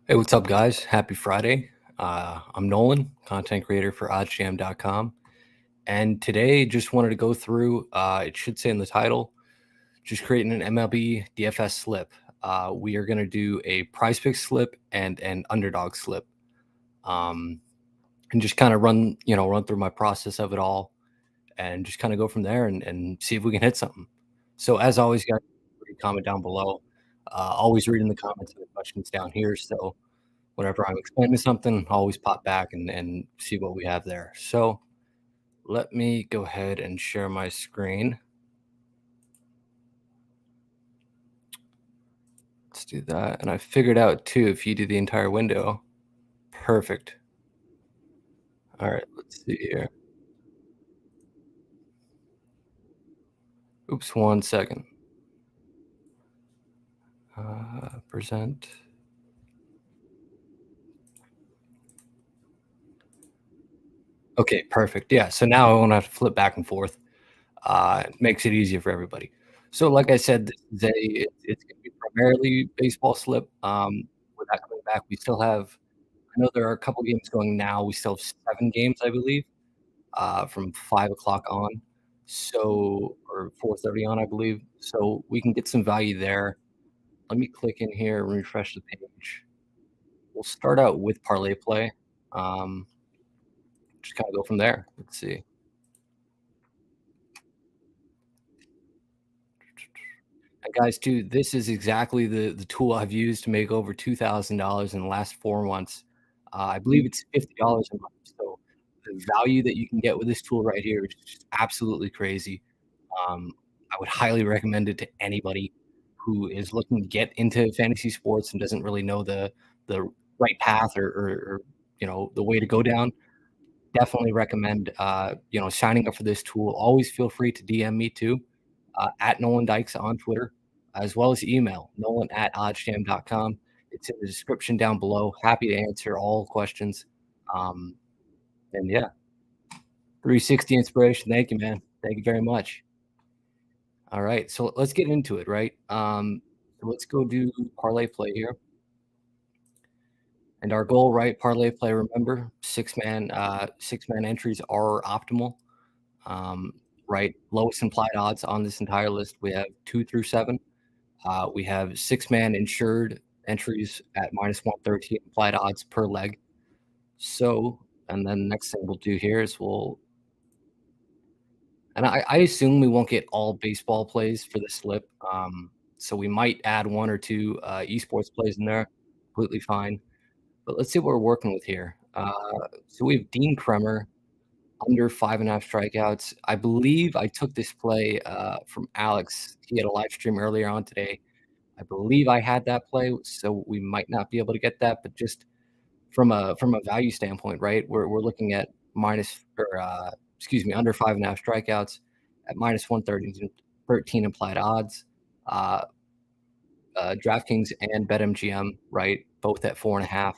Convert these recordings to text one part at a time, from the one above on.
Hey, what's up, guys? Happy Friday. I'm Nolan, content creator for oddsjam.com. And today, just wanted to go through, it should say in the title, just creating an MLB DFS slip. We are going to do a PrizePicks slip and an Underdog slip. And just kind of run through my process of it all and just kind of go from there and see if we can hit something. So as always, guys, comment down below. Always reading the comments and the questions down here. So whenever I'm explaining something, I'll always pop back and see what we have there. So let me go ahead and share my screen. Let's do that. And I figured out too, if you do the entire window, perfect. All right, let's see here. Oops, 1 second. Present. Okay, perfect. Yeah, so now I won't have to flip back and forth. It makes it easier for everybody. So like I said, this is it's going to be primarily baseball slip. Without coming back, we still have, I know there are a couple games going now. We still have 7 games, I believe, from 5 o'clock on. So, or 4:30 on, I believe. So we can get some value there. Let me click in here and refresh the page. We'll start out with parlay play. Just kind of go from there. Let's see. And guys, too, this is exactly the tool I've used to make over $2,000 in the last 4 months. I believe it's $50 a month. So the value that you can get with this tool right here is just absolutely crazy. I would highly recommend it to anybody who is looking to get into fantasy sports and doesn't really know the right path or the way to go down. Definitely recommend signing up for this tool. Always feel free to DM me too, at Nolan Dykes on Twitter, as well as email nolan@oddsjam.com. It's in the description down below. Happy to answer all questions. Um, and yeah, 360 inspiration. Thank you, man. Thank you very much. All right, so let's get into it, right? So let's go do parlay play here. And our goal, right? Parlay play. Remember, six-man entries are optimal. Um, right, lowest implied odds on this entire list. We have 2 through 7. We have 6-man insured entries at -113 implied odds per leg. So, and then the next thing we'll do here is I assume we won't get all baseball plays for the slip. So we might add 1 or 2 esports plays in there. Completely fine. But let's see what we're working with here. So we have Dean Kremer under 5.5 strikeouts. I believe I took this play from Alex. He had a live stream earlier on today. I believe I had that play, so we might not be able to get that. But just from a value standpoint, right? We're looking at under 5.5 strikeouts at -113 implied odds. Uh, DraftKings and BetMGM, right? Both at 4.5.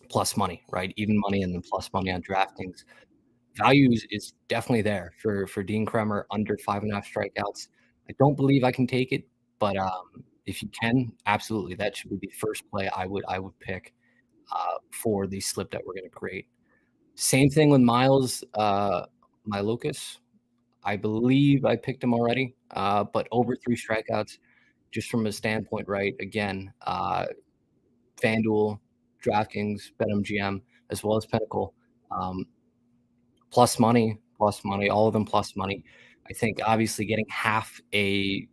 Plus money, right? Even money and then plus money on DraftKings. Values is definitely there for Dean Kremer under 5.5 strikeouts. I don't believe I can take it, but if you can, absolutely, that should be the first play I would pick for the slip that we're going to create. Same thing with Miles, my Lucas. I believe I picked him already, but over 3 strikeouts, just from a standpoint, right? Again, FanDuel, DraftKings, BetMGM, as well as Pinnacle. Plus money, all of them plus money. I think obviously getting half anytime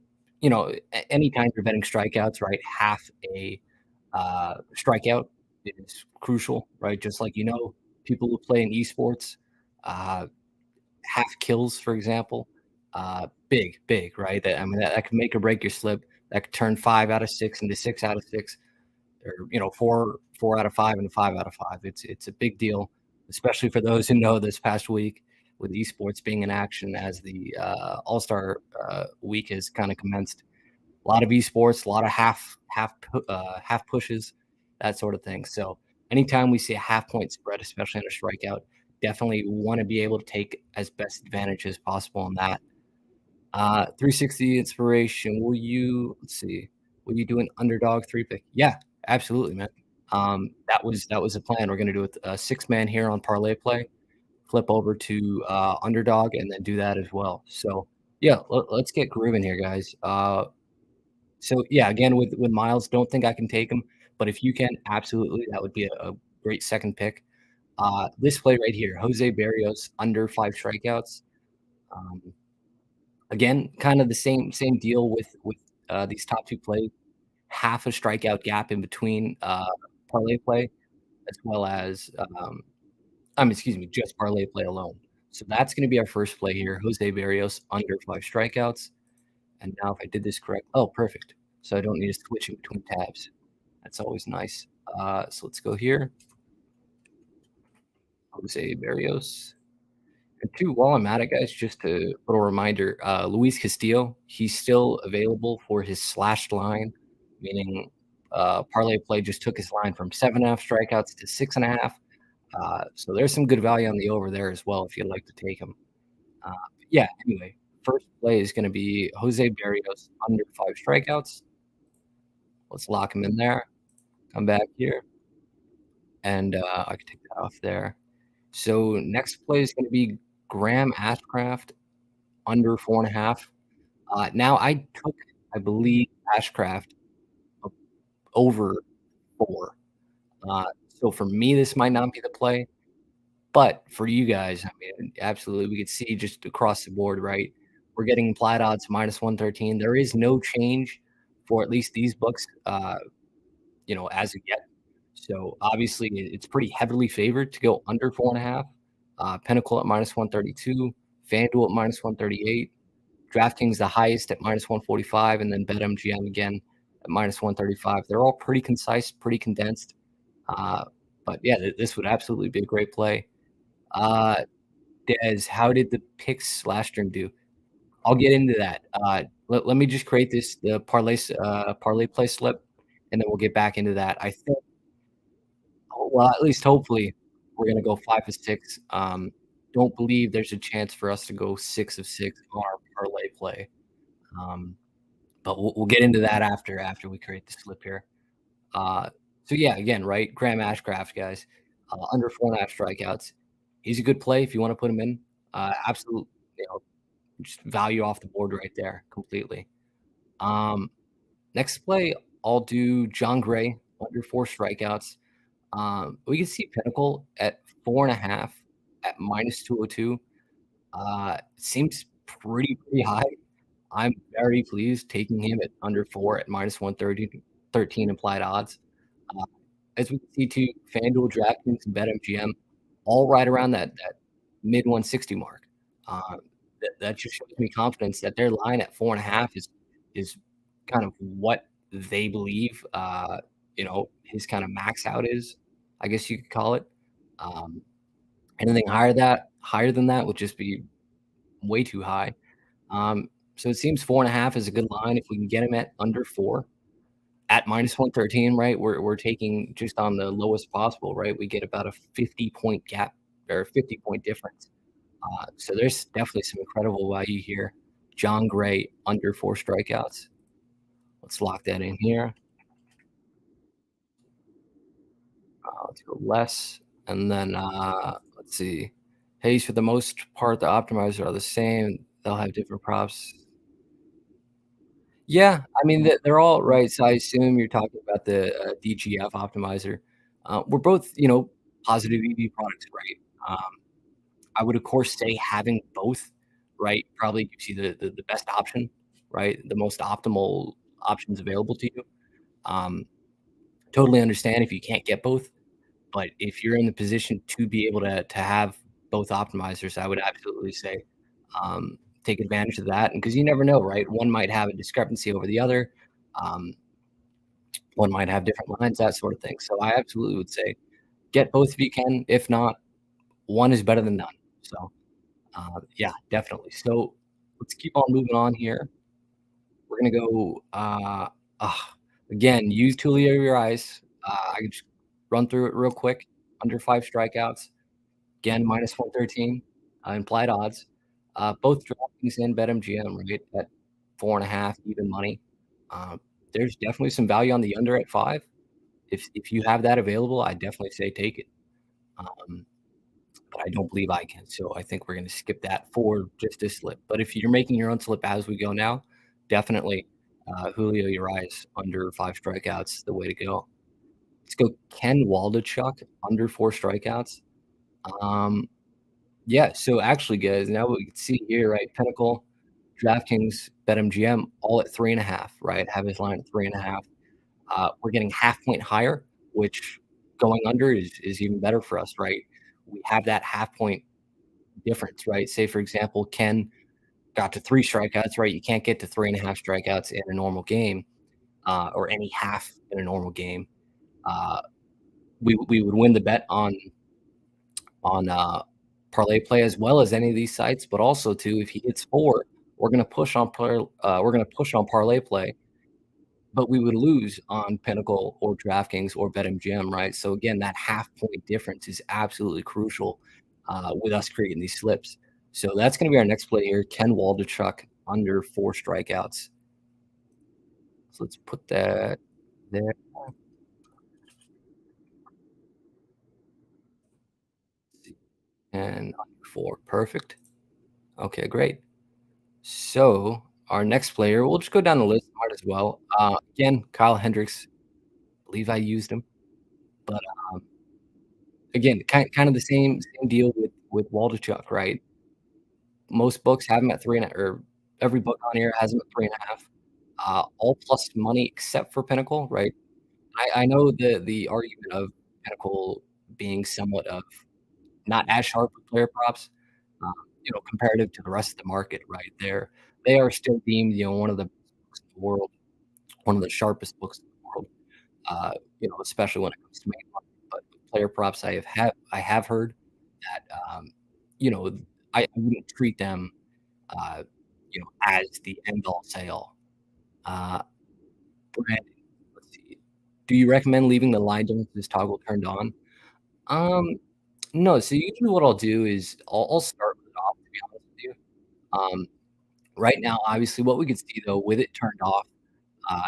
you're betting strikeouts, right? Half a strikeout is crucial, right? Just like, people who play in esports, uh, half kills, for example, big, right? That can make or break your slip. That could turn 5 out of 6 into 6 out of 6, or 4 out of 5 and 5 out of 5. It's a big deal, especially for those who know this past week with esports being in action as the All-Star week has kind of commenced. A lot of esports, a lot of half pushes, that sort of thing. So anytime we see a half-point spread, especially on a strikeout, definitely want to be able to take as best advantage as possible on that. 360 inspiration. Will you do an underdog 3 pick? Yeah, Absolutely, man. That was the plan. We're gonna do a six-man here on parlay play, flip over to, Underdog, and then do that as well. So, yeah, let's get grooving here, guys. So, yeah, again, with Miles, don't think I can take him, but if you can, absolutely, that would be a great second pick. This play right here, Jose Berrios under 5 strikeouts. Um, again, kind of the same deal with these top 2 plays, half a strikeout gap in between, parlay play as well as, excuse me, just parlay play alone. So that's gonna be our first play here, Jose Berrios under 5 strikeouts, and now if I did this correct oh, perfect. So I don't need to switch in between tabs. That's always nice. So let's go here, Jose Berrios. And two, while I'm at it, guys, just a little reminder, Luis Castillo, he's still available for his slashed line, meaning, parlay play just took his line from 7.5 strikeouts to 6.5. So there's some good value on the over there as well if you'd like to take him. Yeah, anyway, first play is gonna be Jose Berrios under 5 strikeouts. Let's lock him in there. Come back here, and, I can take that off there. So next play is gonna be Graham Ashcraft under 4.5. Now I took, I believe, Ashcraft o over 4. So for me, this might not be the play, but for you guys, I mean, absolutely, we could see just across the board, right? We're getting implied odds -113. There is no change for at least these books, as of yet. So obviously, it's pretty heavily favored to go under 4.5. Pinnacle at -132, FanDuel at -138, DraftKings the highest at -145, and then BetMGM again at -135. They're all pretty concise, pretty condensed. Uh, but yeah, this would absolutely be a great play. Uh, Des, how did the picks last stream do? I'll get into that. Let me just create the parlay play slip, and then we'll get back into that. I think, well, at least hopefully, we're gonna go 5 of 6. Don't believe there's a chance for us to go 6 of 6 on our parlay play. Um, but we'll get into that after we create the slip here. So yeah, again, right, Graham Ashcraft, guys, under 4.5 strikeouts. He's a good play if you wanna put him in. Absolute, you know, just value off the board right there completely. Um, Next play, I'll do John Gray under 4 strikeouts. We can see Pinnacle at 4.5 at -202. Seems pretty high. I'm very pleased taking him at under 4 at -113 implied odds. Uh, as we can see too, FanDuel, DraftKings, and BetMGM all right around that mid 160 mark. Uh, that just shows me confidence that their line at 4.5 is kind of what they believe, his kind of max out is, I guess you could call it. Um, Anything higher than that would just be way too high. So it seems 4.5 is a good line if we can get him at under 4 at -113, right? We're taking just on the lowest possible, right? We get about a 50-point gap or a 50-point difference. So there's definitely some incredible value here. John Gray under 4 strikeouts. Let's lock that in here. Let's go less, and then, let's see. Hayes, for the most part, the optimizers are the same. They'll have different props. Yeah, I mean, they're all right, so I assume you're talking about the, DGF optimizer. We're both, positive EV products, right? I would, of course, say having both, right, probably gives you the best option, right? The most optimal options available to you. Um, Totally understand if you can't get both. But if you're in the position to be able to have both optimizers, I would absolutely say, take advantage of that, and because you never know, right? One might have a discrepancy over the other, um, one might have different lines, that sort of thing. So I absolutely would say get both if you can. If not, one is better than none. So, yeah, definitely. So let's keep on moving on here. We're gonna go, again, use tool of your eyes. I can just run through it real quick. Under 5 strikeouts. Again, -113, implied odds. Both DraftKings and BetMGM right at 4.5 even money. Uh, there's definitely some value on the under at 5. If you have that available, I definitely say take it. Um, but I don't believe I can, so I think we're gonna skip that for just this slip. But if you're making your own slip as we go now, definitely, Julio Urias under 5 strikeouts, the way to go. Let's go Ken Waldichuk under 4 strikeouts. Um, yeah, so actually, guys, now what we can see here, right, Pinnacle, DraftKings, BetMGM, all at 3.5, right? Have his line at 3.5. We're getting half point higher, which going under is even better for us, right? We have that half point difference, right? Say, for example, Ken got to 3 strikeouts, right? You can't get to 3.5 strikeouts in a normal game, or any half in a normal game. Uh, we would win the bet on parlay play as well as any of these sites, but also too, if he hits 4, we're gonna push on parlay play, but we would lose on Pinnacle or DraftKings or BetMGM, right? So again, that half point difference is absolutely crucial with us creating these slips. So that's going to be our next play here. Ken Waldichuk under 4 strikeouts. So let's put that there. And under 4. Perfect. Okay, great. So our next player, we'll just go down the list. Might as well. Again, Kyle Hendricks. I believe I used him, but again, kind of the same deal with Waldichuk, right? Most books have him at 3 and or every book on here has him at 3.5, all plus money except for Pinnacle, right? I know the argument of Pinnacle being somewhat of not as sharp with player props, comparative to the rest of the market, right? They are still deemed, one of the best books in the world, one of the sharpest books in the world, especially when it comes to making money. But with player props, I have heard that, you know, I wouldn't treat them as the end all say all. Uh, Brandon, let's see. Do you recommend leaving the line differences toggle turned on? Um, no. So usually what I'll do is I'll start with it off, to be honest with you. Right now, obviously, what we can see though with it turned off,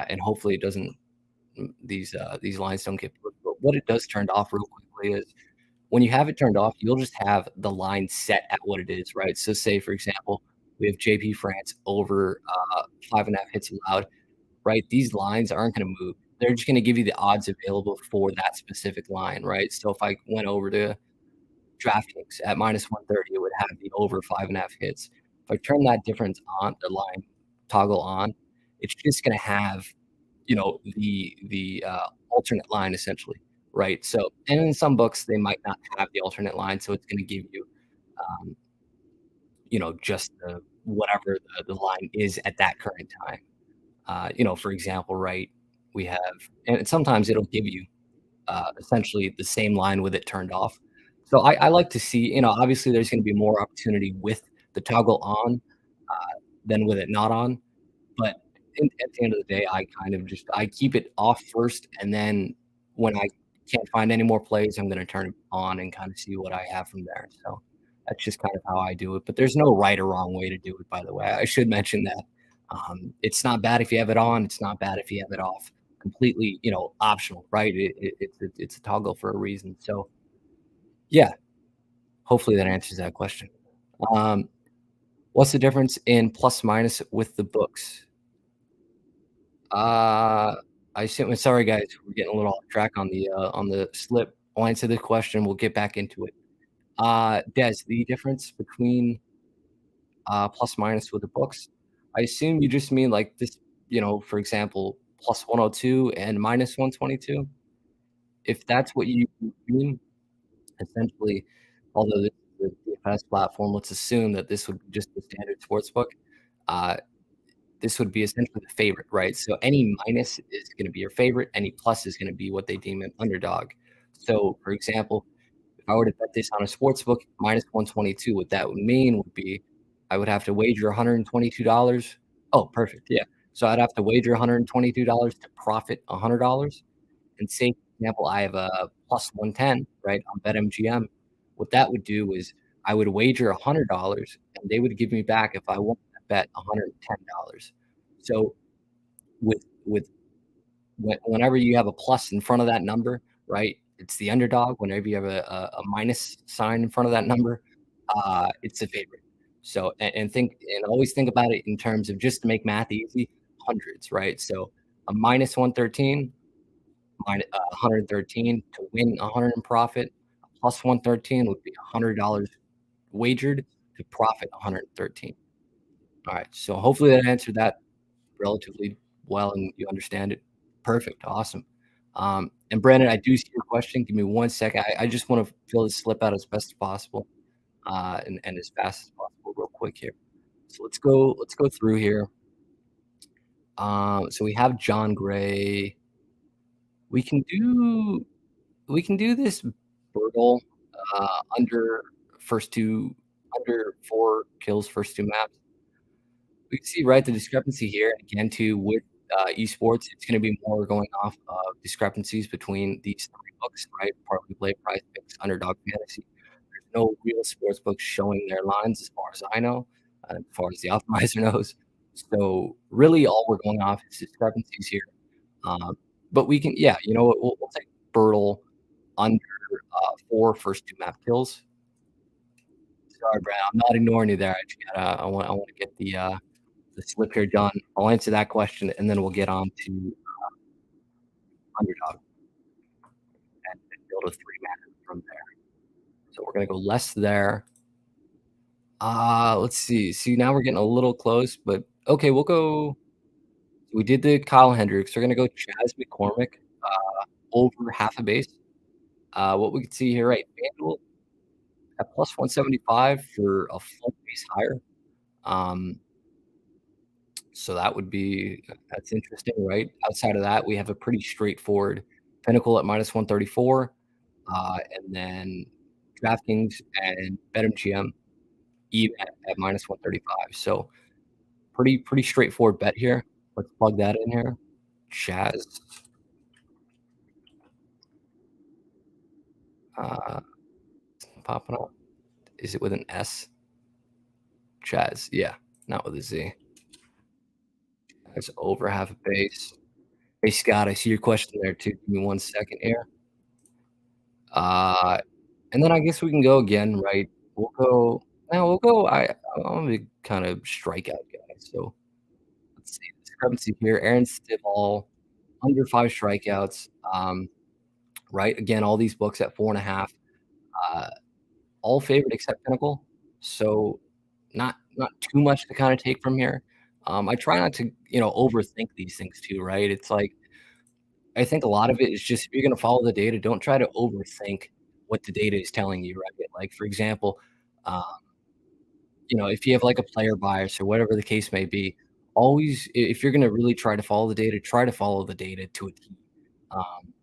and hopefully it doesn't these lines don't get pushed. But what it does turned off real quickly is when you have it turned off, you'll just have the line set at what it is, right? So say for example, we have JP France over 5.5 hits allowed, right? These lines aren't going to move. They're just going to give you the odds available for that specific line, right? So if I went over to DraftKings at -130, it would have the over 5.5 hits. If I turn that difference on, the line toggle on, it's just going to have, the alternate line essentially, right? So, and in some books, they might not have the alternate line, so it's going to give you, um, just whatever the line is at that current time. For example, right, we have, and sometimes it'll give you essentially the same line with it turned off. So I like to see, obviously there's going to be more opportunity with the toggle on than with it not on. But at the end of the day, I kind of just I keep it off first, and then when I can't find any more plays, I'm going to turn it on and kind of see what I have from there. So that's just kind of how I do it. But there's no right or wrong way to do it, by the way. I should mention that. It's not bad if you have it on. It's not bad if you have it off. Completely, optional, right? It's a toggle for a reason. So yeah, hopefully that answers that question. Um, what's the difference in plus minus with the books? Uh, I assume, sorry guys, we're getting a little off track on the slip. I'll answer the question. We'll get back into it. Des, the difference between plus minus with the books. I assume you just mean like this, for example, plus 102 and minus 122. If that's what you mean, essentially, although this is a DFS platform, let's assume that this would be just the standard sports book. Uh, this would be essentially the favorite, right? So any minus is going to be your favorite. Any plus is going to be what they deem an underdog. So, for example, if I were to bet this on a sports book minus 122, what that would mean would be I would have to wager $122. Oh, perfect. Yeah. So I'd have to wager $122 to profit $100. And say, for example, I have a plus 110, right, on BetMGM. What that would do is I would wager $100 and they would give me back if I won that bet $110. So with whenever you have a plus in front of that number, right? It's the underdog. Whenever you have a minus sign in front of that number, it's a favorite. So and always think about it in terms of, just to make math easy, hundreds, right? So a minus 113, 113 to win 100 in profit. A plus 113 would be $100 wagered to profit 113. All right. So hopefully that answered that relatively well and you understand it. Perfect. Awesome. And Brandon, I do see your question. Give me 1 second. I just want to fill this slip out as best as possible, and as fast as possible, real quick here. So let's go through here. So we have John Gray. We can do this Bertle, under under 4 kills first 2 maps. We can see, right, the discrepancy here again too with esports. It's going to be more going off of discrepancies between these 3 books, right? Parlay, PrizePicks, Underdog, Fantasy. There's no real sports books showing their lines, as far as I know, as far as the optimizer knows. So really, all we're going off is discrepancies here. But we can, yeah, you know what? We'll take Bertle under 4 first 2 map kills. Sorry, Brad, I'm not ignoring you there. I just gotta, I want to get the slip here done. I'll answer that question, and then we'll get on to underdog and build a 3-man from there. So we're gonna go less there. Let's see. See, now we're getting a little close, but okay, we'll go. We did the Kyle Hendricks. We're gonna go Chaz McCormick, over half a base. What we can see here, right? FanDuel at plus 175 for a full base higher. So that would be, that's interesting, right? Outside of that, we have a pretty straightforward Pinnacle at minus 134, and then DraftKings and BetMGM even at minus 135. So pretty straightforward bet here. Let's plug that in here. Chaz. Popping up. Is it with an S? Chaz, yeah, not with a Z. It's over half a base. Hey Scott, I see your question there too. Give me 1 second here. And then I guess we can go again, right? We'll go now. We'll go. I'm a kind of strikeout guy, so let's see the discrepancy here. Aaron Stivall under 5 strikeouts. Right, again, all these books at 4.5. All favored except Pinnacle, so not too much to kind of take from here. I try not to overthink these things too, right? It's like, I think a lot of it is just, if you're gonna follow the data, don't try to overthink what the data is telling you, right? Like, for example, um, if you have like a player bias or whatever the case may be, always, if you're gonna really try to follow the data, try to follow the data to a T. Um,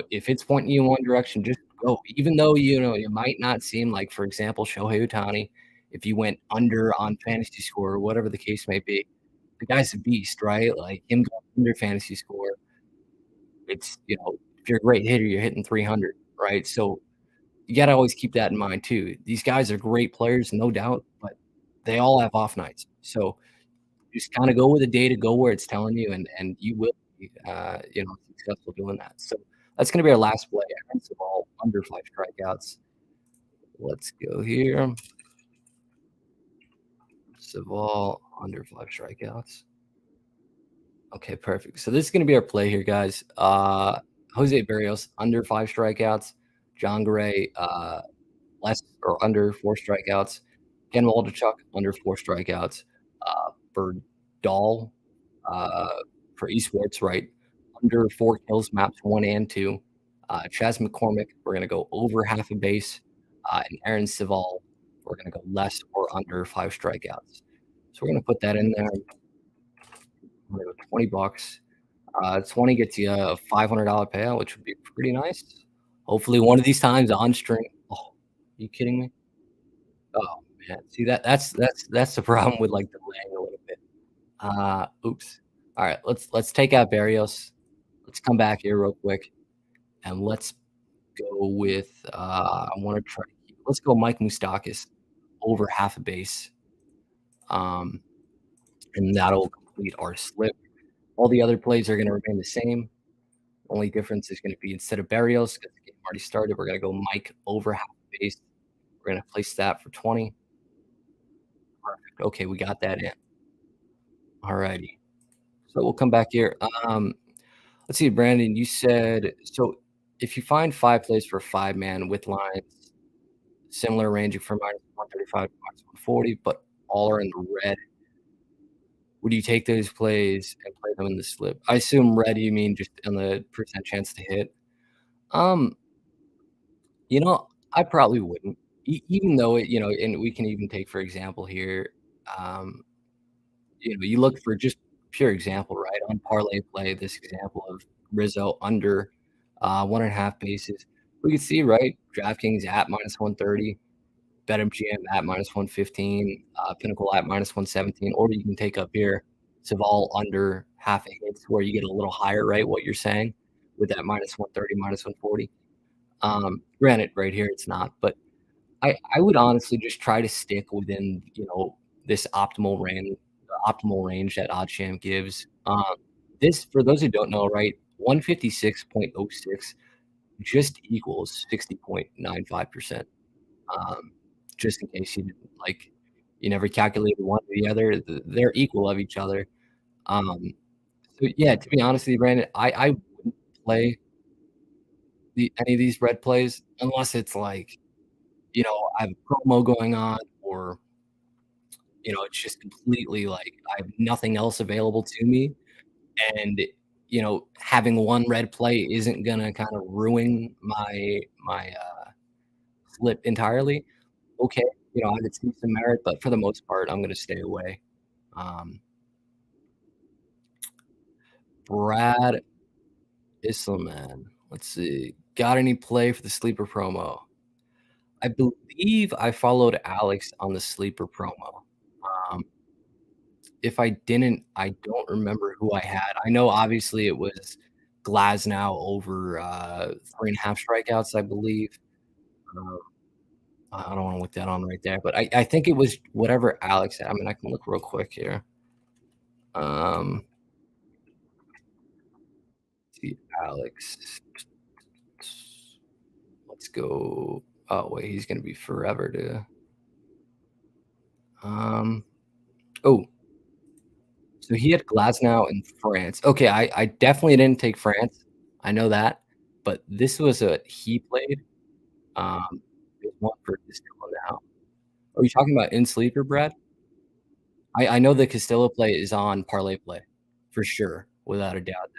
if it's pointing you in one direction, just go. Even though it might not seem like, for example, Shohei Ohtani, if you went under on fantasy score or whatever the case may be, the guy's a beast, right? Like, him going under fantasy score, it's, if you're a great hitter, you're hitting 300, right? So you got to always keep that in mind too. These guys are great players, no doubt, but they all have off nights. So just kind of go with the data, go where it's telling you, and you will be, successful doing that. So that's going to be our last play. Aaron Savall under 5 strikeouts. Let's go here. Savall under 5 strikeouts. Okay, perfect. So this is going to be our play here, guys. Jose Barrios under 5 strikeouts. John Gray less or under 4 strikeouts. Ken Waldichuk under 4 strikeouts. Berdahl for esports, right? Under 4 kills, maps 1 and 2. Chaz McCormick, we're going to go over half a base. And Aaron Savall, we're going to go less or under 5 strikeouts. So we're going to put that in there. We're going to go $20. 20 gets you a $500 payout, which would be pretty nice. Hopefully one of these times on stream. Oh, are you kidding me? Oh man, see that's the problem with like delaying a little bit. Oops. All right, let's take out Barrios. Let's come back here real quick, and let's go with I want to try. Let's go Mike Moustakas over half a base, and that'll complete our slip. All the other plays are gonna remain the same. Only difference is gonna be instead of Berrios, 'cause the game already started, we're gonna go Mike over half base. We're gonna place that for 20. Perfect. Okay, we got that in. Alrighty. So we'll come back here. Let's see, Brandon, you said so if you find 5 plays for 5 man with lines similar ranging from -135 to -140, but all are in the red, would you take those plays and play them in the slip? I assume red, you mean just on the percent chance to hit? Um, I probably wouldn't. Even though and we can even take, for example, here, um, you look for just pure example, right? On parlay play, this example of Rizzo under 1.5 bases. We can see, right? DraftKings at -130, BetMGM at -115, Pinnacle at -117, or you can take up here Saval under half a hits where you get a little higher, right? What you're saying with that -130, -140. Granted, right here it's not, but I would honestly just try to stick within, this optimal range that OddsJam gives. This, for those who don't know, right, 156.06 just equals 60.95%. Um, just in case you never calculated one or the other, they're equal of each other. Um, so yeah, to be honest with you, Brandon, I wouldn't play any of these red plays unless it's like, I have a promo going on or, it's just completely like I have nothing else available to me. And, having one red play isn't gonna kind of ruin my slip entirely. Okay, I could see some merit, but for the most part, I'm gonna stay away. Um, Brad Isselman, let's see, got any play for the sleeper promo? I believe I followed Alex on the sleeper promo. Um, if I didn't, I don't remember who I had. I know obviously it was Glasnow over 3.5 strikeouts, I believe. Um, I don't wanna look that on right there, but I think it was whatever Alex had. I mean, I can look real quick here. Um, see, Alex. Let's go. Oh, wait, he's gonna be forever to um, oh, so he had Glasnow in France. Okay, I definitely didn't take France. I know that, but this was a he played. There's one for Castillo now. Are you talking about in sleeper, Brad? I know the Castillo play is on parlay play for sure, without a doubt.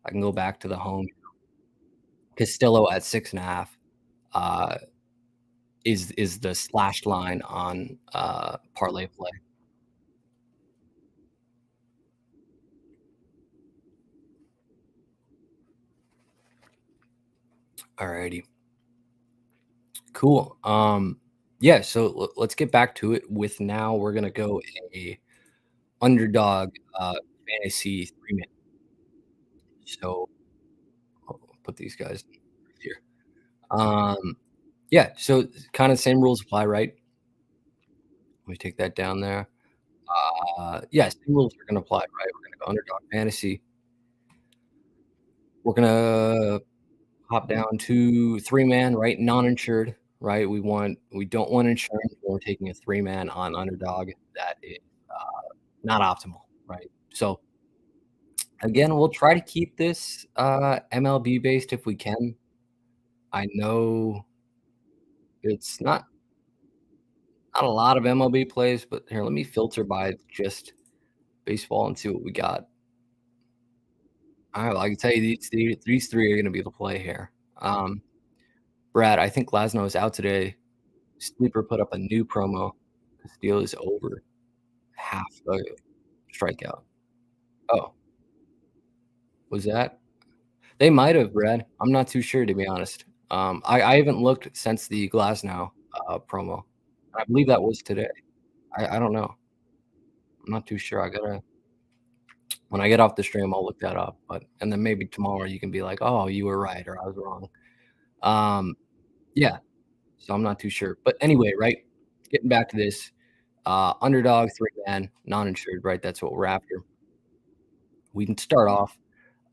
I can go back to the home. Castillo at 6.5 uh, is the slashed line on parlay play. Alrighty, cool. Yeah. So let's get back to it. With now, we're gonna go a underdog fantasy 3 man. So I'll put these guys here. Yeah. So kind of same rules apply, right? Let me take that down there. Yes, same rules are gonna apply, right? We're gonna go underdog fantasy. We're gonna hop down to 3 man, right? Non-insured, right? We don't want insurance when we're taking a 3 man on underdog. That is not optimal, right? So again, we'll try to keep this MLB based if we can. I know it's not a lot of MLB plays, but here, let me filter by just baseball and see what we got. I can tell you these 3 are gonna be the play here. Brad, I think Glasnow is out today. Sleeper put up a new promo. This deal is over half the strikeout. Oh, was that? They might have, Brad. I'm not too sure, to be honest. I haven't looked since the Glasnow promo. I believe that was today. I don't know. I'm not too sure. I gotta when I get off the stream, I'll look that up. But and then maybe tomorrow you can be like, "Oh, you were right," or "I was wrong." Um, yeah. So I'm not too sure. But anyway, right? Getting back to this, underdog 3 man, non-insured, right? That's what we're after. we can start off.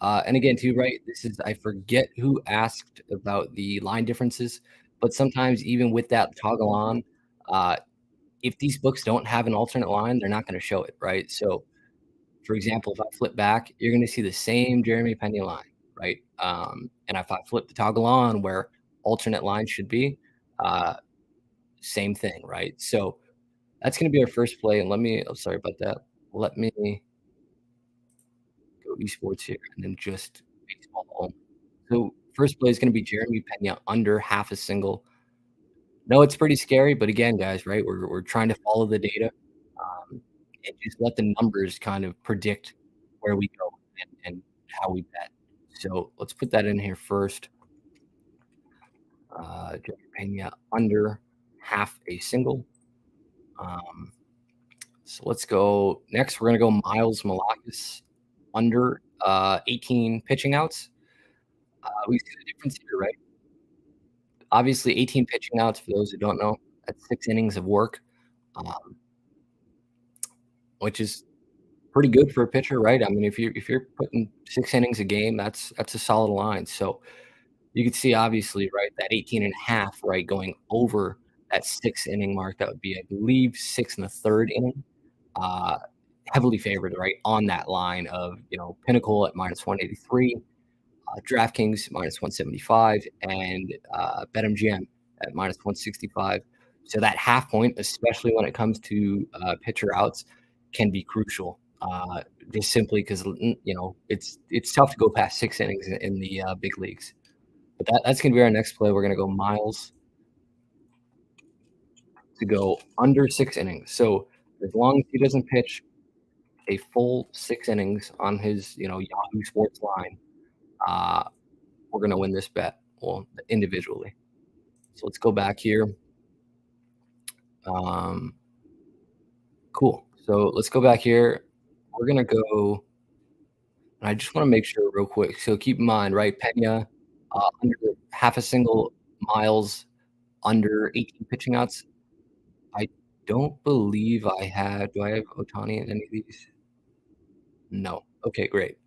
And again, too, right? This is I forget who asked about the line differences, but sometimes even with that toggle on, uh, if these books don't have an alternate line, they're not going to show it, right? So, for example, if I flip back, you're going to see the same Jeremy Pena line, right? And if I flip the toggle on where alternate line should be, uh, same thing, right? So that's going to be our first play. And let me, oh, sorry about that. Let me go esports here and then just baseball. So first play is going to be Jeremy Pena under half a single. No, it's pretty scary, but again, guys, right? We're trying to follow the data, and just let the numbers kind of predict where we go and how we bet. So let's put that in here first. Jeremy Pena under half a single. So let's go next. We're gonna go Miles Malakis under 18 pitching outs. We see the difference here, right? Obviously, 18 pitching outs, for those who don't know, that's 6 innings of work, um, which is pretty good for a pitcher, right? I mean, if you're putting 6 innings a game, that's a solid line. So you can see obviously, right, that 18 and a half, right, going over that 6 inning mark. That would be, I believe, 6 and a third inning. Uh, heavily favored, right, on that line of, Pinnacle at -183, DraftKings -175, and BetMGM at -165. So that half point, especially when it comes to pitcher outs, can be crucial. Just simply because it's tough to go past 6 innings in the big leagues. But that's going to be our next play. We're going to go Miles to go under 6 innings. So as long as he doesn't pitch a full 6 innings on his Yahoo Sports line, uh, we're going to win this bet. Well, individually. So let's go back here. Cool. So let's go back here. We're going to go. And I just want to make sure real quick. So keep in mind, right? Pena under half a single, Miles under 18 pitching outs. I don't believe I have. Do I have Ohtani in any of these? No. Okay, great.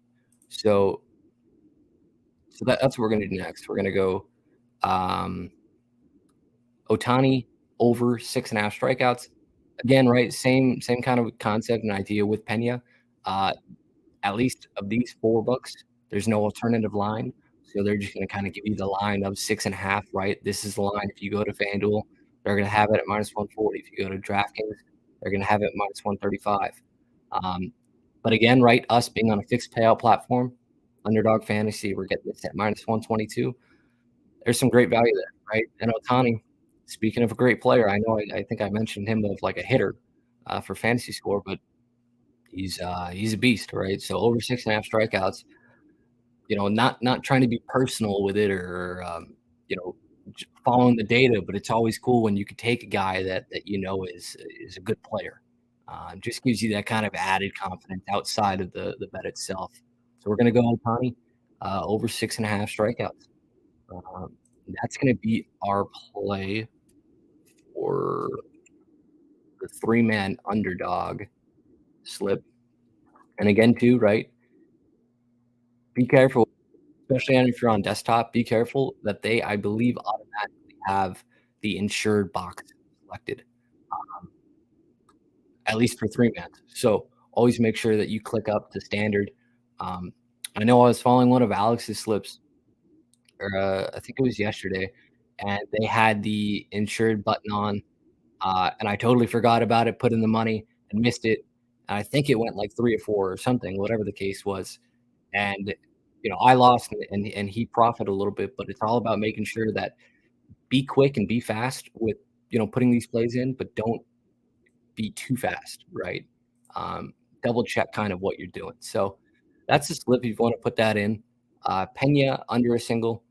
So that's what we're gonna do next. We're gonna go Ohtani over 6.5 strikeouts. Again, right? Same kind of concept and idea with Pena. Uh, at least of these 4 books, there's no alternative line. So they're just gonna kind of give you the line of 6.5, right? This is the line. If you go to FanDuel, they're gonna have it at -140. If you go to DraftKings, they're gonna have it -135. Um, but again, right, us being on a fixed payout platform, Underdog Fantasy, we're getting this at -122. There's some great value there, right? And Ohtani, speaking of a great player, I know I think I mentioned him of like a hitter for fantasy score, but he's a beast, right? So over 6.5 strikeouts, not trying to be personal with it or following the data, but it's always cool when you could take a guy that is a good player. Just gives you that kind of added confidence outside of the bet itself. So we're gonna go Ohtani over 6.5 strikeouts. Um, that's gonna be our play for the 3-man underdog slip. And again, too, right? Be careful, especially if you're on desktop. Be careful that they, I believe, automatically have the insured box selected, um, at least for 3-man. So always make sure that you click up to standard. Um, I know I was following one of Alex's slips, or I think it was yesterday, and they had the insured button on, and I totally forgot about it, put in the money and missed it. And I think it went like 3 or 4 or something, whatever the case was. And I lost and he profited a little bit, but it's all about making sure that be quick and be fast with putting these plays in, but don't be too fast, right? Double check kind of what you're doing. So that's the slip if you want to put that in. Pena under a single,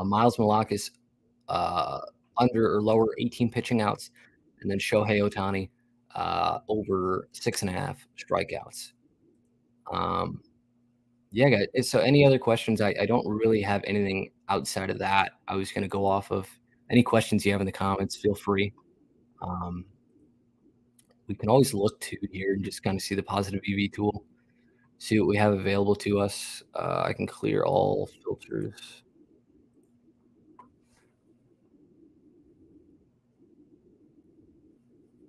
Miles Malakis under or lower 18 pitching outs, and then Shohei Ohtani over 6.5 strikeouts. Yeah, guys. So any other questions? I don't really have anything outside of that. I was going to go off of any questions you have in the comments. Feel free. We can always look to here and just kind of see the positive EV tool. see what we have available to us. I can clear all filters.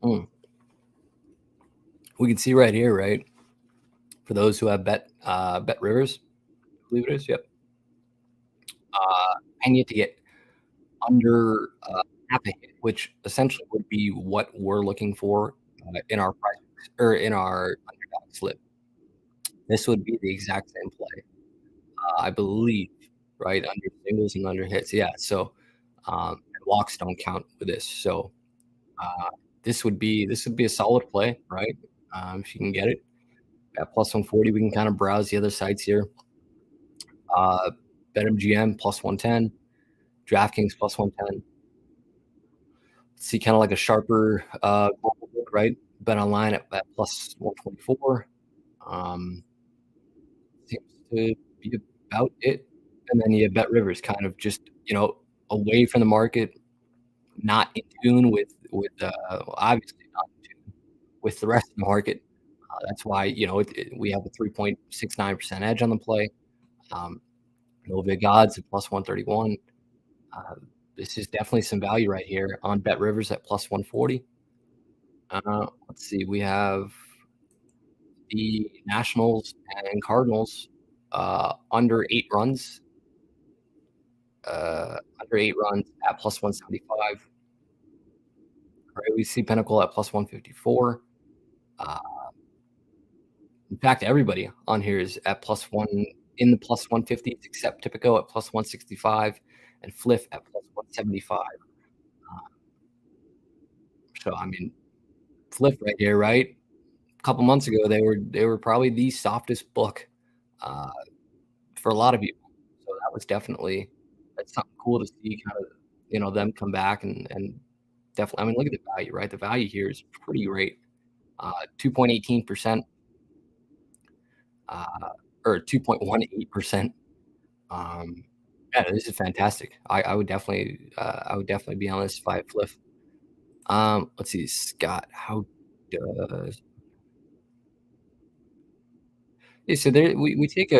Mm. We can see right here, right? For those who have Bet Rivers, I believe it is. Yep. I need to get under half a hit, which essentially would be what we're looking for in our price or in our underdog slip. This would be the exact same play, I believe, right? Under singles and under hits. Yeah. So and walks don't count with this. So uh, this would be a solid play, right? If you can get it at plus 140, we can kind of browse the other sites here. Uh, BetMGM plus 110, DraftKings plus 110. See kind of like a sharper global look, right? Bet online at plus 124. Um, seems to be about it. And then you bet Rivers kind of just, away from the market, not in tune obviously not in tune with the rest of the market. That's why, we have a 3.69% edge on the play. Um, no big odds at plus 131. Uh, this is definitely some value right here on Bet Rivers at plus 140. Let's see. We have the Nationals and Cardinals under 8 runs. Under 8 runs at plus 175. Right, we see Pinnacle at plus 154. Uh, in fact, everybody on here is at plus one in the plus 150s except Typico at plus 165 and Fliff at plus 175. Uh, so I mean, Fliff right here, right? A couple months ago, they were probably the softest book uh, for a lot of people. So that's something cool to see, kind of them come back and definitely. I mean, look at the value, right? The value here is pretty great. 2.18%, uh, or 2.18%. Um, yeah, this is fantastic. I would definitely be on this if I had Fliff. Let's see, Scott. How does Yeah, so we take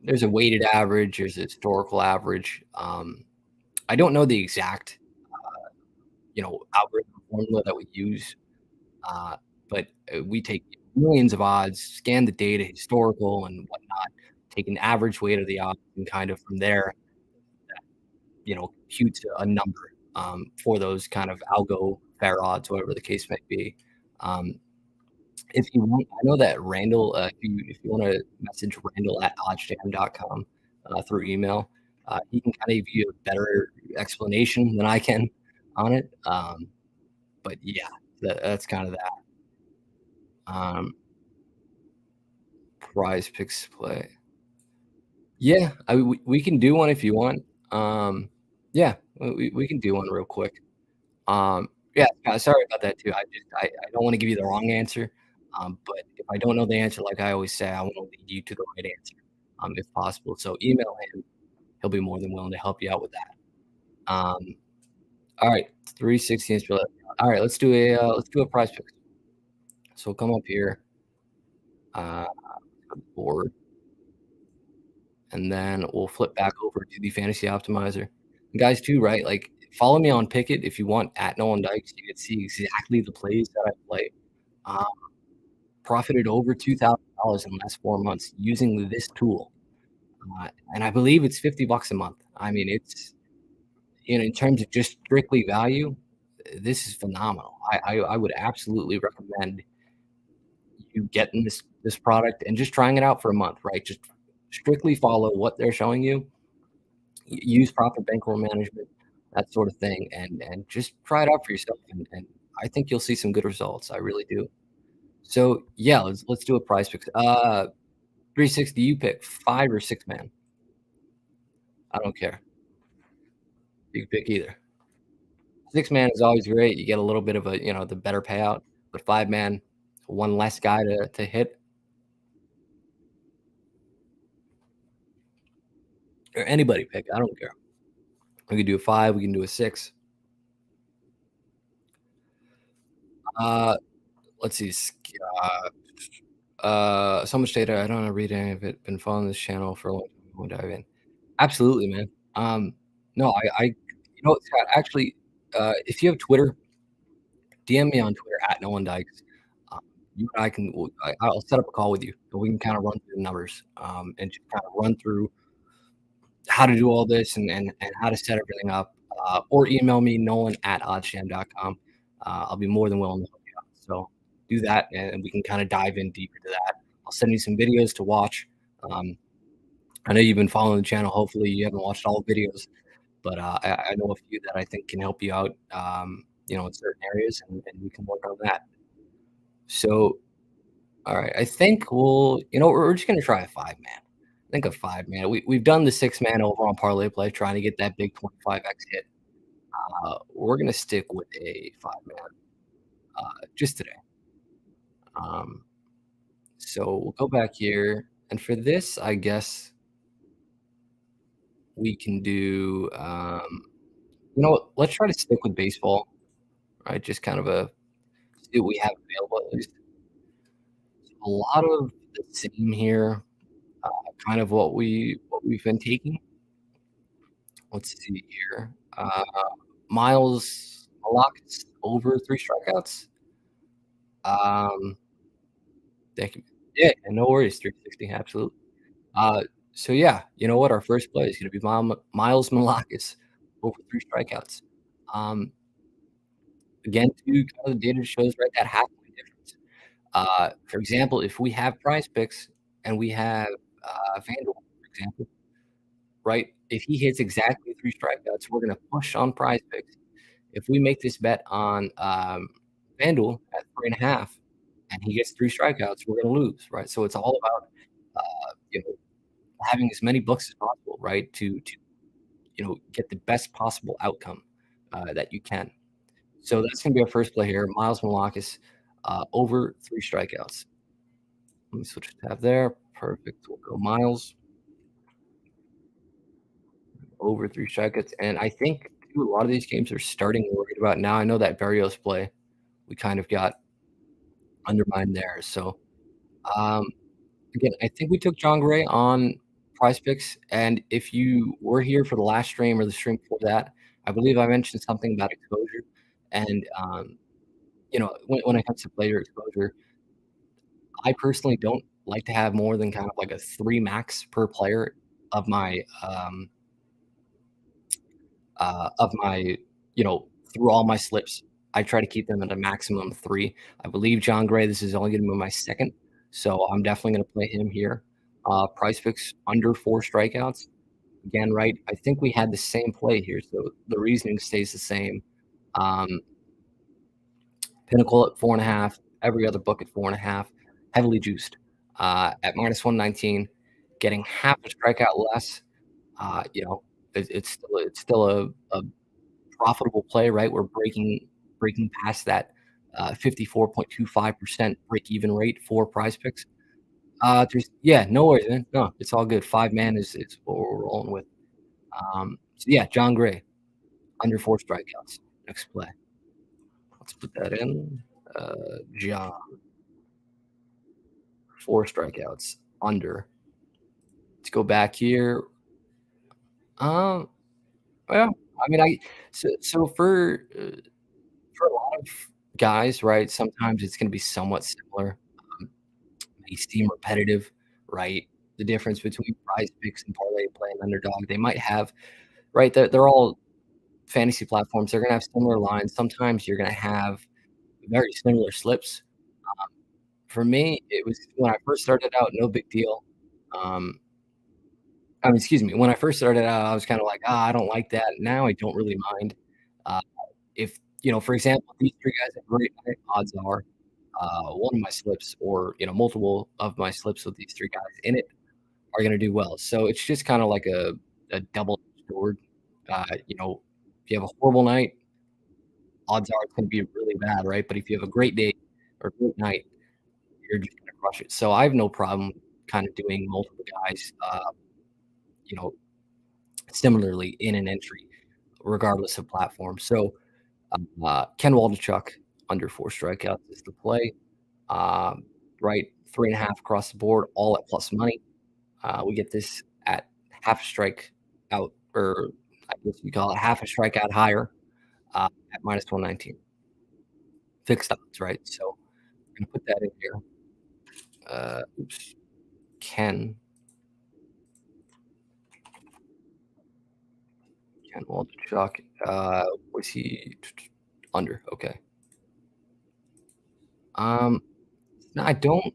there's a weighted average, there's a historical average. I don't know the exact, algorithm formula that we use, uh, but we take millions of odds, scan the data, historical and whatnot, take an average weight of the odds, and kind of from there, compute a number for those kind of algo fair odds, whatever the case may be. Um, if you want, I know that Randall, if you want to message Randall at oddsjam.com through email, he can kind of give you a better explanation than I can on it. But yeah, that's kind of that. Um, prize picks play. Yeah, we can do one if you want. Yeah, we can do one real quick. Yeah, sorry about that too. I don't want to give you the wrong answer. But if I don't know the answer, like I always say, I want to lead you to the right answer, if possible. So email him; he'll be more than willing to help you out with that. Um, all right, 360 is for. All right, let's do a prize pick. So come up here, uh, board, and then we'll flip back over to the fantasy optimizer. And guys, too, right? Like, follow me on Picket if you want at Nolan Dykes. You can see exactly the plays that I play. Um, Profited over $2,000 in the last 4 months using this tool, and I believe it's $50 a month. I mean, it's in terms of just strictly value, this is phenomenal. I would absolutely recommend you getting this product and just trying it out for a month, right? Just strictly follow what they're showing you, use proper bankroll management, that sort of thing, and just try it out for yourself. And I think you'll see some good results. I really do. So yeah, let's do a prize pick. 360, you pick 5 or 6 man. I don't care. You can pick either. 6 man is always great. You get a little bit of the better payout, but 5 man, one less guy to hit, or anybody pick. I don't care. We can do a 5, we can do a 6. Uh, let's see. So much data. I don't wanna read any of it. Been following this channel for a long time. Won't dive in. Absolutely, man. No, you know what, Scott, actually, if you have Twitter, DM me on Twitter at no one dikes. Um, you and I can I'll set up a call with you, so we can kinda run through the numbers, and just kinda run through how to do all this and how to set everything up, or email me, nolan@oddsjam.com. I'll be more than willing to help you out. So do that, and we can kinda dive in deep into that. I'll send you some videos to watch. Um, I know you've been following the channel. Hopefully, you haven't watched all the videos, but I know a few that I think can help you out, in certain areas, and we can work on that. So, all right, I think we're just gonna try a 5 man. I think a 5 man. We've done the 6 man over on parlay play, trying to get that big 25x hit. We're gonna stick with a 5 man just today. Um, so we'll go back here, and for this, I guess we can do. You know what? Let's try to stick with baseball, right? Just kind of a see what we have available. At least a lot of the same here, kind of what we've been taking. Let's see here. Miles Malakis over 3 strikeouts. Um, thank you. Yeah, no worries. 360, absolutely. So yeah, you know what? Our first play is going to be Miles Malakis over 3 strikeouts. Um, again, too, kind of the data shows right that half point difference. For example, if we have Prize Picks and we have FanDuel, for example, right? If he hits exactly 3 strikeouts, we're going to push on Prize Picks. If we make this bet on FanDuel at 3.5 and he gets 3 strikeouts, we're going to lose, right? So it's all about having as many books as possible, right? To get the best possible outcome that you can. So that's going to be our first play here. Miles Malakis over 3 strikeouts. Let me switch the tab there. Perfect. We'll go Miles over 3 strikeouts. And I think too, a lot of these games are starting worried about now. I know that Barrios play we kind of got undermined there. So um, again, I think we took John Gray on Prize Picks, and if you were here for the last stream or the stream before that, I believe I mentioned something about exposure. And when it comes to player exposure, I personally don't like to have more than kind of like a 3 max per player of my of my through all my slips. I try to keep them at a maximum of 3. I believe John Gray. This is only going to be my second, so I'm definitely going to play him here. Price picks under 4 strikeouts. Again, right? I think we had the same play here, so the reasoning stays the same. Um, Pinnacle at 4.5, every other book at 4.5, heavily juiced at -119, getting half a strikeout less. It's still a profitable play, right? We're breaking past that 54.25% break even rate for Prize Picks. Yeah, no worries, man. No, it's all good. 5 man is what we're rolling with. So yeah, John Gray under 4 strikeouts. Next play. Let's put that in. John 4 strikeouts under. Let's go back here. Um, well, I mean, so for a lot of guys, right? Sometimes it's going to be somewhat similar. Um, may seem repetitive, right? The difference between Prize Picks and Parlay Play and Underdog, they might have, right? They're all fantasy platforms. They're going to have similar lines. Sometimes you're going to have very similar slips. For me, it was when I first started out, no big deal. Um, excuse me. When I first started out, I was kind of like, I don't like that. Now I don't really mind. Uh, if for example, these 3 guys have great night, odds are one of my slips or multiple of my slips with these 3 guys in it are going to do well. So it's just kind of like a double sword. If you have a horrible night, odds are it's going to be really bad, right? But if you have a great day or great night, you're just going to crush it. So I have no problem kind of doing multiple guys, you know, similarly in an entry, regardless of platform. So Ken Waldichuk under 4 strikeouts is the play. Um, right? 3.5 across the board, all at plus money. We get this at half a strike out, or I guess you call it half a strikeout higher, at -119. Fixed odds, right? So I'm gonna put that in here. Oops, Ken Ken Waldichuk, was he under? Okay. Um, no, I don't.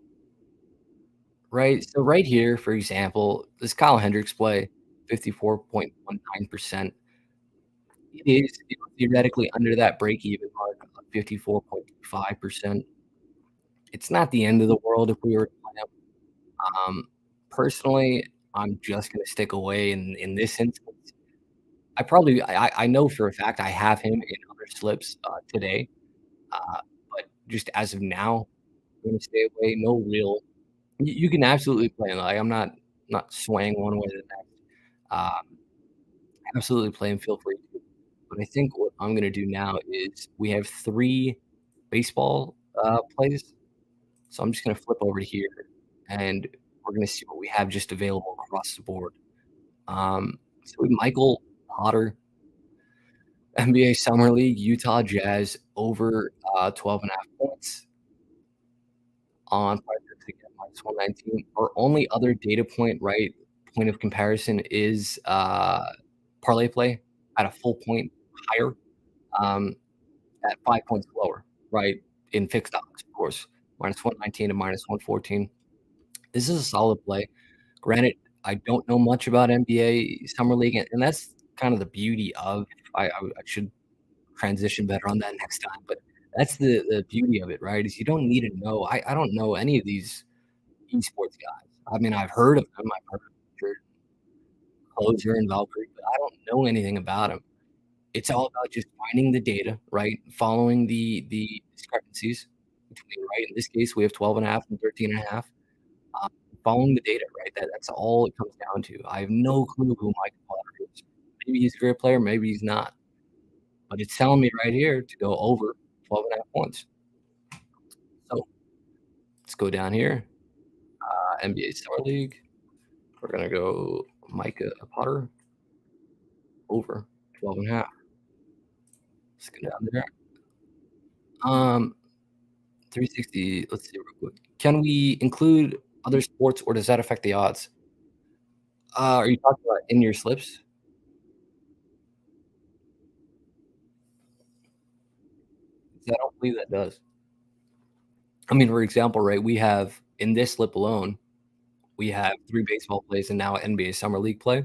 Right. So right here, for example, this Kyle Hendricks play, 54.19%. It is, theoretically under that break even mark of 54.5%. It's not the end of the world if we were to play him. Personally, I'm just gonna stick away in this instance. I know for a fact I have him in other slips, today, but just as of now, I'm gonna stay away. No real you can absolutely play him, like, I'm not swaying one way or the next. Um, Absolutely play him, feel free to. But I think what I'm gonna do now is we have 3 baseball, plays, so I'm just gonna flip over to here, and we're gonna see what we have just available across the board. So we have Michael Potter, NBA Summer League, Utah Jazz over, 12.5 points on PrizePicks again, -119. Our only other data point, right, point of comparison is, parlay play at a full point higher, um, at 5 points lower, right, in fixed odds, of course, -119 to -114. This is a solid play. Granted, I don't know much about NBA Summer League, and that's kind of the beauty of I should transition better on that next time, but that's the beauty of it, right, is you don't need to know I don't know any of these esports guys. I mean, I've heard of them, I've heard of Richard, Closer, and Valkyrie, but I don't know anything about them. It's all about just finding the data, right, following the discrepancies between, right, in this case, we have 12.5 and 13.5. Um, Following the data, right? That's all it comes down to. I have no clue who Michael Potter is. Maybe he's a great player, maybe he's not. But it's telling me right here to go over 12.5 points. So let's go down here. NBA Summer League. We're gonna go Micah Potter over 12.5. Let's go down there. Um, 360. Let's see real quick. Can we include other sports, or does that affect the odds? Are you talking about in your slips? 'Cause I don't believe that does. I mean, for example, right, we have in this slip alone, we have 3 baseball plays and now NBA Summer League play.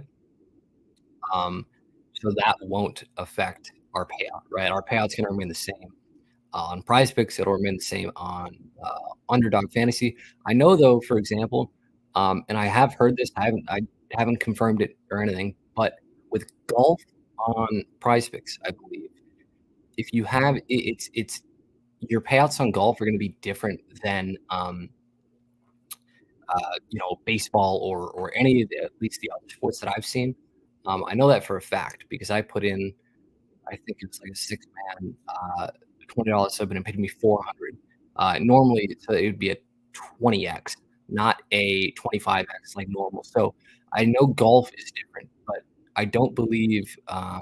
Um, so that won't affect our payout, right? Our payout's gonna remain the same. On PrizePicks, it'll remain the same on, Underdog Fantasy. I know though, for example, and I have heard this, I haven't confirmed it or anything, but with golf on PrizePicks, I believe, if you have it's your payouts on golf are gonna be different than, baseball or any of the at least the other sports that I've seen. I know that for a fact because I put in, I think it's like a 6 man, $20 sub, and it paid me 400. Normally, so it would be a 20x, not a 25x like normal. So I know golf is different, but I don't believe. Uh,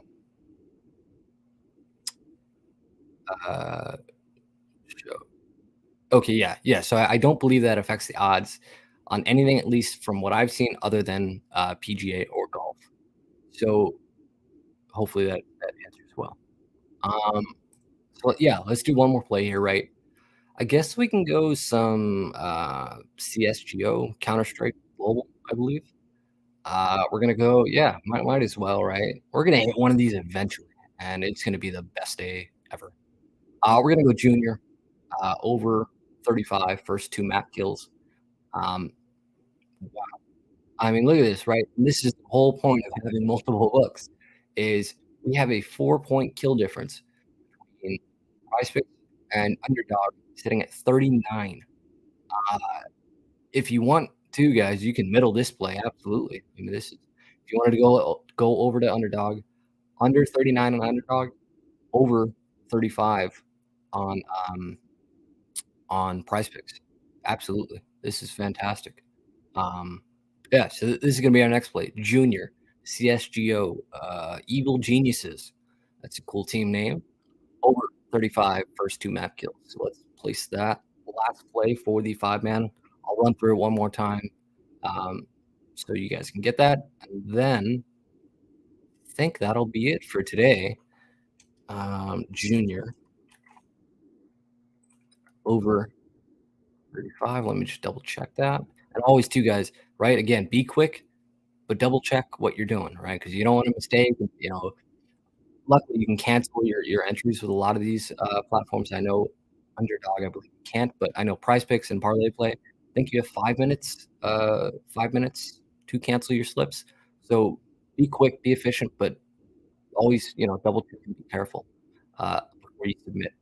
okay, yeah, yeah. So I don't believe that affects the odds on anything, at least from what I've seen, other than PGA or golf. So hopefully that answers well. Um, so yeah, let's do one more play here, right? I guess we can go some CSGO, Counter Strike Global, I believe. We're gonna go, yeah, might as well, right? We're gonna hit one of these eventually, and it's gonna be the best day ever. We're gonna go junior, over 35, first 2 map kills. Um, wow. I mean, look at this, right? And this is the whole point of having multiple books, is we have a 4-point kill difference in PrizePicks and Underdog sitting at 39. Uh, if you want to, guys, you can middle display, absolutely. I mean, this is if you wanted to go over to Underdog, under 39 on Underdog, over 35 on, on PrizePicks. Absolutely. This is fantastic. Um, yeah, so this is gonna be our next play. Junior, CSGO, Evil Geniuses. That's a cool team name. Over 35 first 2 map kills. So let's place that last play for the 5-man. I'll run through it one more time, um, so you guys can get that, and then I think that'll be it for today. Junior over 35. Let me just double check that. And always too, guys, right? Again, be quick, but double check what you're doing, right? Because you don't want a mistake. Luckily, you can cancel your entries with a lot of these platforms. I know Underdog, I believe you can't, but I know PrizePicks and parlay play. I think you have 5 minutes, 5 minutes to cancel your slips. So be quick, be efficient, but always, double check and be careful before you submit.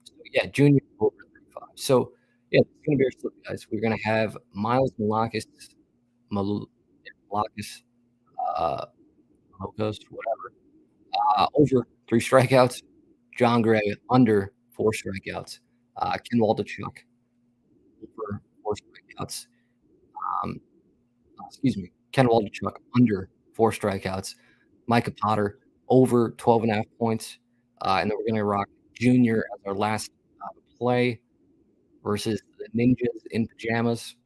So yeah, junior over 35. So yeah, it's gonna be our slip, guys. We're gonna have Miles Malakis, yeah, Malakis, uh, Malakos, whatever. Over 3 strikeouts. John Gray, under 4 strikeouts. Ken Waldichuk, over 4 strikeouts. Um, excuse me, Ken Waldichuk, under 4 strikeouts. Micah Potter, over 12.5 points. And then we're gonna rock Junior as our last play versus the Ninjas in Pajamas,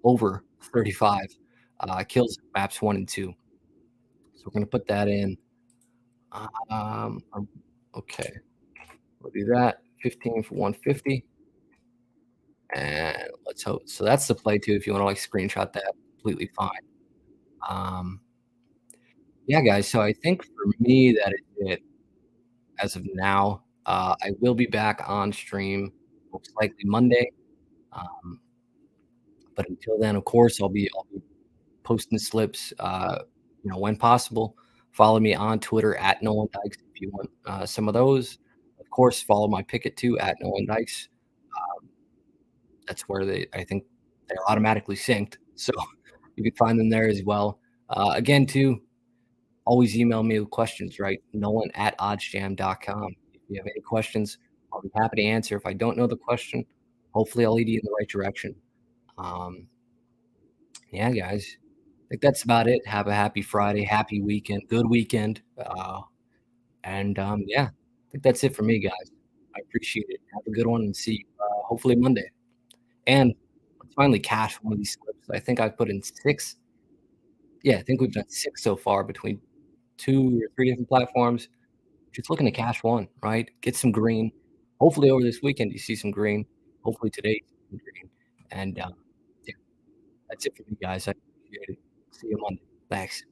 over 35 kills, maps 1 and 2. So we're gonna put that in. Okay. We'll do that. 15 for 150. And let's hope. So that's the play too. If you want to like screenshot that, completely fine. Um, yeah, guys. So I think for me that is it as of now. I will be back on stream most likely Monday. Um, but until then, of course, I'll be posting slips. When possible. Follow me on Twitter at Nolan Dykes if you want some of those. Of course, follow my picket too at Nolan Dykes. That's where I think they're automatically synced. So you can find them there as well. Again, too, always email me with questions, right? Nolan at oddsjam.com. If you have any questions, I'll be happy to answer. If I don't know the question, hopefully I'll lead you in the right direction. Um, yeah, guys, I think that's about it. Have a happy Friday, happy weekend, good weekend. Yeah, I think that's it for me, guys. I appreciate it. Have a good one and see you hopefully Monday. And let's finally cash one of these slips. I think I've put in 6. Yeah, I think we've done 6 so far between 2 or 3 different platforms. Just looking to cash one, right? Get some green. Hopefully over this weekend you see some green. Hopefully today you see some green. And yeah, that's it for me, guys. I appreciate it. See you Monday. Thanks.